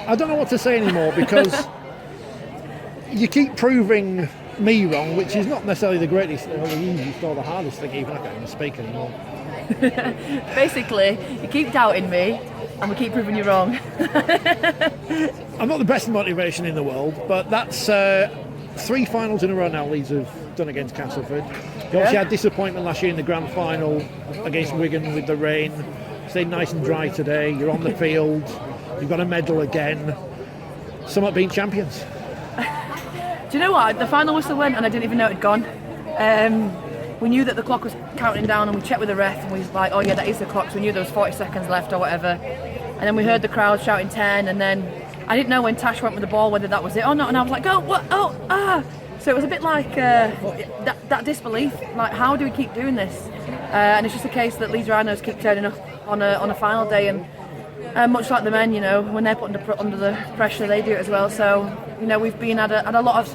I don't know what to say anymore because you keep proving me wrong, which is not necessarily the greatest or the easiest or the hardest thing. Even I can't even speak anymore. Basically, you keep doubting me and we keep proving you wrong. I'm not the best motivation in the world, but that's 3 finals in a row now Leeds have done against Castleford. You obviously had disappointment last year in the grand final against Wigan with the rain. Stayed nice and dry today. You're on the field. You've got a medal again. Somewhat being champions. Do you know what? The final whistle went and I didn't even know it had gone. We knew that the clock was counting down and we checked with the ref and we was like, oh yeah, that is the clock. So we knew there was 40 seconds left or whatever. And then we heard the crowd shouting 10 and then I didn't know when Tash went with the ball whether that was it or not. And I was like, oh, what? Oh, ah. So it was a bit like that disbelief. Like, how do we keep doing this? And it's just a case that Leeds Rhinos keep turning up on a final day and much like the men, you know, when they're put under the pressure, they do it as well. So, you know, we've been at a lot of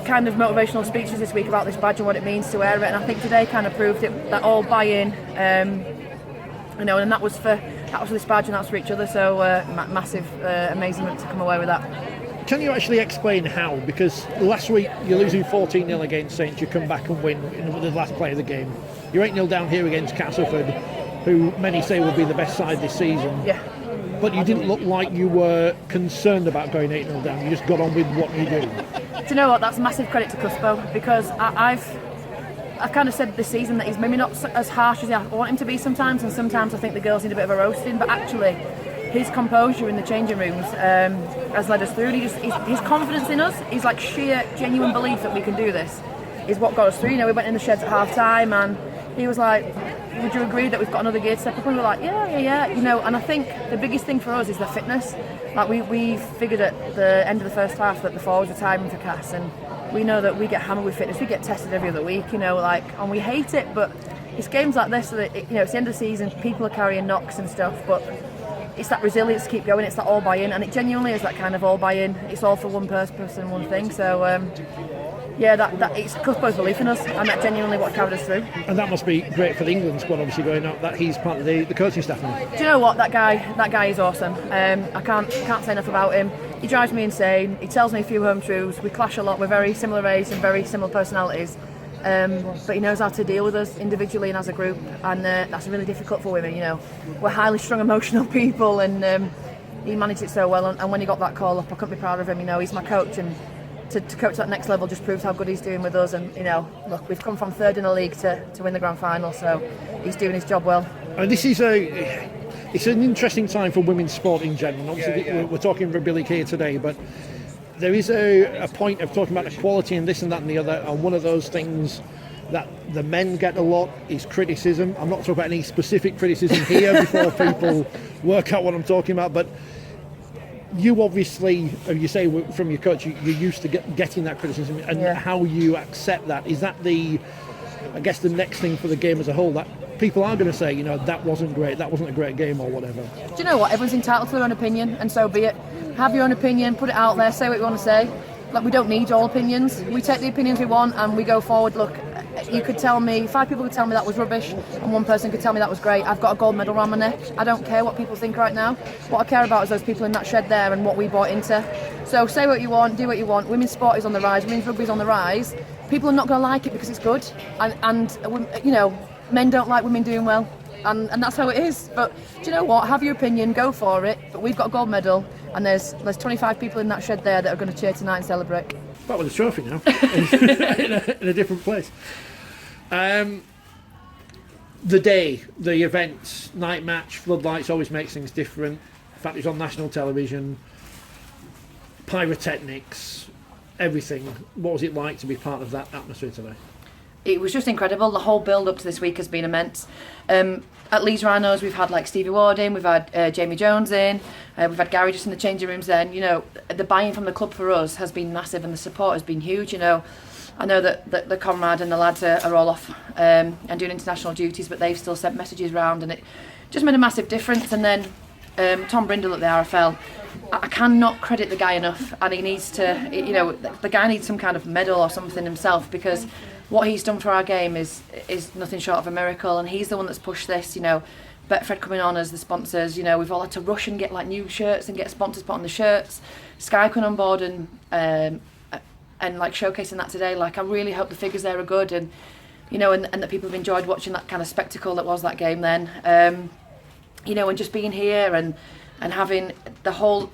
kind of motivational speeches this week about this badge and what it means to wear it, and I think today kind of proved it, that all buy-in, you know, and that was for this badge and that's for each other. So massive amazement to come away with that. Can you actually explain how? Because last week you're losing 14-0 against Saints, you come back and win in the last play of the game. You're 8-0 down here against Castleford, who many say will be the best side this season. Yeah. But you didn't look like you were concerned about going 8-0 down. You just got on with what you do. Do you know what? That's massive credit to Cuspo, because I've kind of said this season that he's maybe not as harsh as I want him to be sometimes, and sometimes I think the girls need a bit of a roasting. But actually, his composure in the changing rooms has led us through. And his confidence in us, his like sheer, genuine belief that we can do this, is what got us through. You know, we went in the sheds at half time, and he was like, would you agree that we've got another gear to step up? And we were like, yeah, you know. And I think the biggest thing for us is the fitness. Like we figured at the end of the first half that the forwards were timing for Cass, and we know that we get hammered with fitness. We get tested every other week, you know, like, and we hate it. But it's games like this that you know, it's the end of the season. People are carrying knocks and stuff, but it's that resilience to keep going. It's that all buy-in, and it genuinely is that kind of all buy-in. It's all for one person, one thing. So. Yeah, that it's Cuspo's belief in us, and that genuinely what carried us through. And that must be great for the England squad, obviously, going out that he's part of the coaching staff now. Do you know what? That guy is awesome. I can't say enough about him. He drives me insane. He tells me a few home truths. We clash a lot. We're very similar age and very similar personalities. But he knows how to deal with us individually and as a group, and that's really difficult for women. You know, we're highly strung, emotional people, and he managed it so well. And when he got that call up, I couldn't be prouder of him. You know, he's my coach, and to coach that next level just proves how good he's doing with us. And you know, look, we've come from third in the league to win the grand final, so he's doing his job well. And this is it's an interesting time for women's sport in general. Obviously, we're talking rugby league here today, but there is a point of talking about equality and this and that and the other. And one of those things that the men get a lot is criticism. I'm not talking about any specific criticism here before people work out what I'm talking about, but you obviously, you say from your coach, you're used to getting that criticism, and how you accept that. Is that the next thing for the game as a whole, that people are going to say, you know, that wasn't great, that wasn't a great game or whatever? Do you know what? Everyone's entitled to their own opinion, and so be it. Have your own opinion, put it out there, say what you want to say. Like, we don't need all opinions. We take the opinions we want and we go forward. Look, you could tell me, 5 people could tell me that was rubbish, and 1 person could tell me that was great. I've got a gold medal around my neck. I don't care what people think right now. What I care about is those people in that shed there and what we bought into. So say what you want, do what you want. Women's sport is on the rise, women's rugby is on the rise. People are not going to like it because it's good, and you know, men don't like women doing well, and that's how it is. But do you know what? Have your opinion, go for it. But we've got a gold medal, and there's 25 people in that shed there that are going to cheer tonight and celebrate. Back with the trophy now, in a different place. The day, the events, night match, floodlights always makes things different. In fact, it's on national television. Pyrotechnics, everything. What was it like to be part of that atmosphere today? It was just incredible. The whole build-up to this week has been immense. At Leeds Rhinos, we've had like Stevie Ward in, we've had Jamie Jones in, we've had Gary just in the changing rooms then. You know, the buy-in from the club for us has been massive, and the support has been huge. You know, I know that the Conrad and the lads are all off and doing international duties, but they've still sent messages round, and it just made a massive difference. And then Tom Brindle at the RFL, I cannot credit the guy enough, and he needs to, you know, the guy needs some kind of medal or something himself, because what he's done for our game is nothing short of a miracle, and he's the one that's pushed this. You know, Betfred coming on as the sponsors, we've all had to rush and get like new shirts and get sponsors put on the shirts. Sky coming on board and like showcasing that today. Like I really hope the figures there are good and and that people have enjoyed watching that kind of spectacle that was that game then. And just being here and having the whole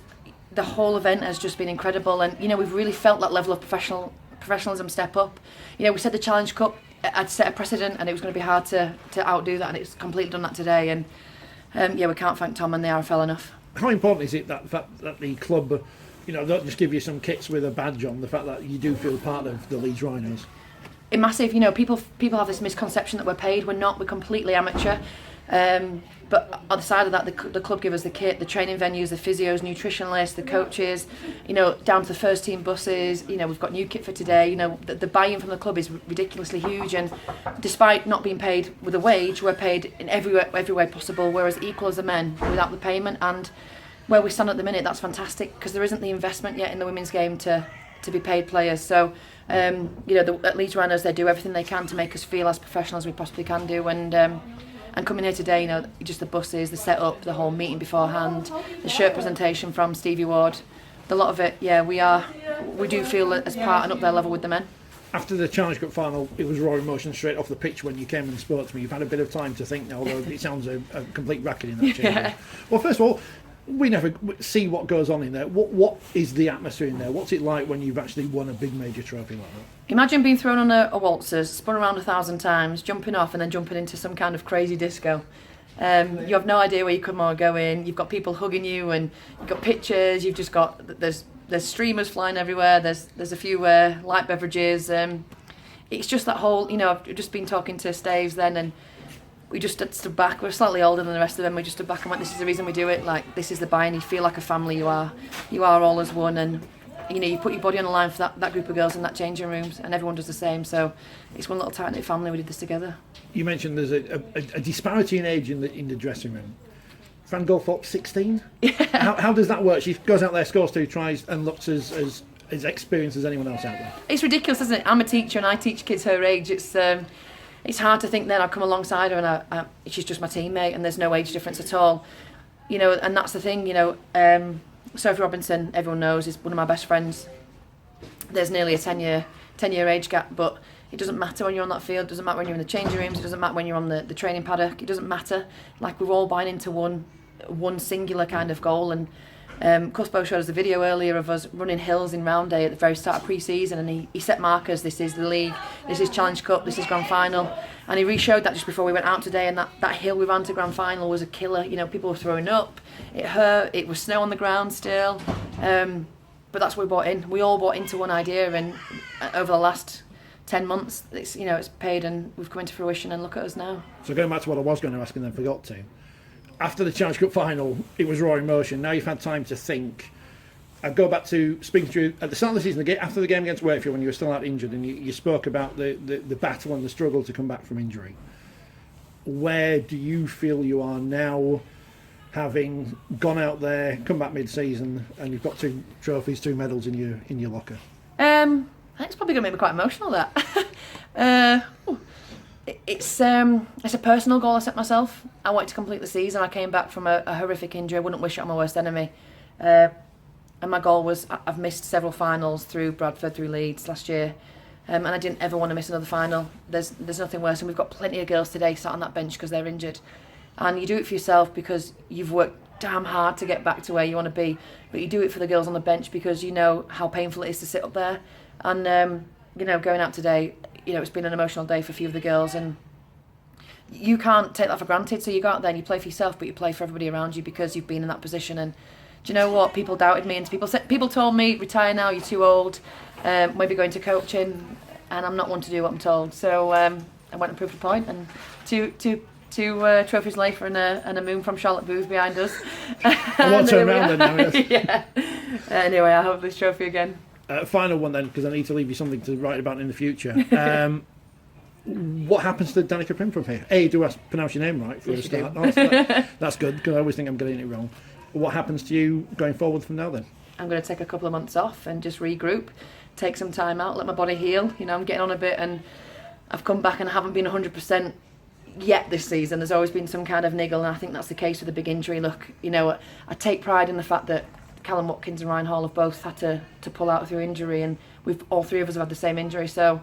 event has just been incredible. And we've really felt that level of professionalism step up. We said the Challenge Cup had set a precedent and it was going to be hard to outdo that, and it's completely done that today. And we can't thank Tom and the RFL enough. How important is it that the club, don't just give you some kits with a badge on, the fact that you do feel part of the Leeds Rhinos? It's massive. People have this misconception that we're paid. We're not. We're completely amateur. But on the side of that, the club give us the kit, the training venues, the physios, nutritionalists, the coaches, down to the first team buses. We've got new kit for today. The buy-in from the club is ridiculously huge, and despite not being paid with a wage, we're paid in every way possible. We're as equal as the men without the payment, and where we stand at the minute, that's fantastic because there isn't the investment yet in the women's game to be paid players. So at Leeds Rhinos, they do everything they can to make us feel as professional as we possibly can do, and coming here today, just the buses, the setup, the whole meeting beforehand, the shirt presentation from Stevie Ward, a lot of it, we do feel as part and up their level with the men. After the Challenge Cup final, it was raw emotion straight off the pitch when you came and spoke to me. You've had a bit of time to think now, although it sounds a complete racket in that change. Yeah. Well, first of all, we never see what goes on in there. What is the atmosphere in there? What's it like when you've actually won a big major trophy like that? Imagine being thrown on a waltzers, spun around 1,000 times, jumping off and then jumping into some kind of crazy disco. You have no idea where you come or go in. You've got people hugging you and you've got pictures. You've just got there's streamers flying everywhere. There's a few light beverages. It's just that whole, I've just been talking to Staves then, and we just stood back. We're slightly older than the rest of them. We just stood back and went, this is the reason we do it. Like, this is the buy-in. You feel like a family. You are all as one. And, you put your body on the line for that group of girls in that changing rooms, and everyone does the same. So it's one little tight-knit family. We did this together. You mentioned there's a disparity in age in the dressing room. Fran Goldthorpe, 16? Yeah. How does that work? She goes out there, scores 2 tries, and looks as experienced as anyone else out there. It's ridiculous, isn't it? I'm a teacher and I teach kids her age. It's hard to think then I'll come alongside her and she's just my teammate and there's no age difference at all. And that's the thing, Sophie Robinson, everyone knows, is one of my best friends. There's nearly a 10-year age gap, but it doesn't matter when you're on that field. It doesn't matter when you're in the changing rooms. It doesn't matter when you're on the training paddock. It doesn't matter. Like, we're all buying into one singular kind of goal. And Cuspo showed us a video earlier of us running hills in round day at the very start of pre-season, and he set markers. This is the league, this is Challenge Cup, this is Grand Final, and he re-showed that just before we went out today. And that hill we ran to Grand Final was a killer. People were throwing up, it hurt, it was snow on the ground still, but that's what we bought in. We all bought into one idea, and over the last 10 months it's paid and we've come into fruition, and look at us now. So going back to what I was going to ask and then forgot to, after the Challenge Cup final, it was raw emotion. Now you've had time to think. I go back to speaking to you at the start of the season, after the game against Wakefield when you were still out injured, and you spoke about the battle and the struggle to come back from injury. Where do you feel you are now, having gone out there, come back mid-season, and you've got 2 trophies, 2 medals in your locker? I think it's probably going to make me quite emotional, that. It's a personal goal I set myself. I wanted to complete the season. I came back from a horrific injury. I wouldn't wish it on my worst enemy. And my goal was, I've missed several finals through Bradford, through Leeds last year, and I didn't ever want to miss another final. There's nothing worse, and we've got plenty of girls today sat on that bench because they're injured. And you do it for yourself because you've worked damn hard to get back to where you want to be, but you do it for the girls on the bench because you know how painful it is to sit up there. And going out today, it's been an emotional day for a few of the girls, and you can't take that for granted. So you go out there and you play for yourself, but you play for everybody around you because you've been in that position. And do you know what? People doubted me, and people told me, retire now, you're too old, maybe go into coaching, and I'm not one to do what I'm told. So I went and proved the point, and two trophies later and a moon from Charlotte Booth behind us. I won't turn around then now. Yeah. Anyway, I hope this trophy again. Final one then, because I need to leave you something to write about in the future. What happens to Danika Priim from here? A, do I pronounce your name right for a start? Oh, that's good, because I always think I'm getting it wrong. What happens to you going forward from now then? I'm going to take a couple of months off and just regroup, take some time out, let my body heal. I'm getting on a bit, and I've come back and I haven't been 100%, yet this season. There's always been some kind of niggle, and I think that's the case with a big injury. Look, you know, I take pride in the fact that Callum Watkins and Ryan Hall have both had to pull out through injury, and all three of us have had the same injury, so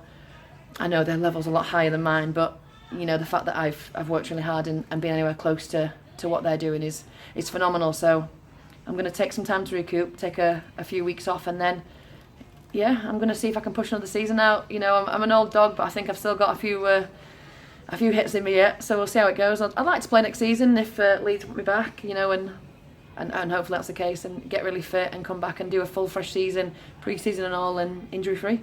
I know their level's a lot higher than mine, but you know, the fact that I've worked really hard and been anywhere close to what they're doing is phenomenal. So I'm going to take some time to recoup, take a few weeks off, and then I'm going to see if I can push another season out. You know, I'm an old dog, but I think I've still got a few hits in me yet, so we'll see how it goes. I'd like to play next season if Leeds want me back, you know, and hopefully that's the case, and get really fit and come back and do a full fresh season, pre-season and all, and injury free.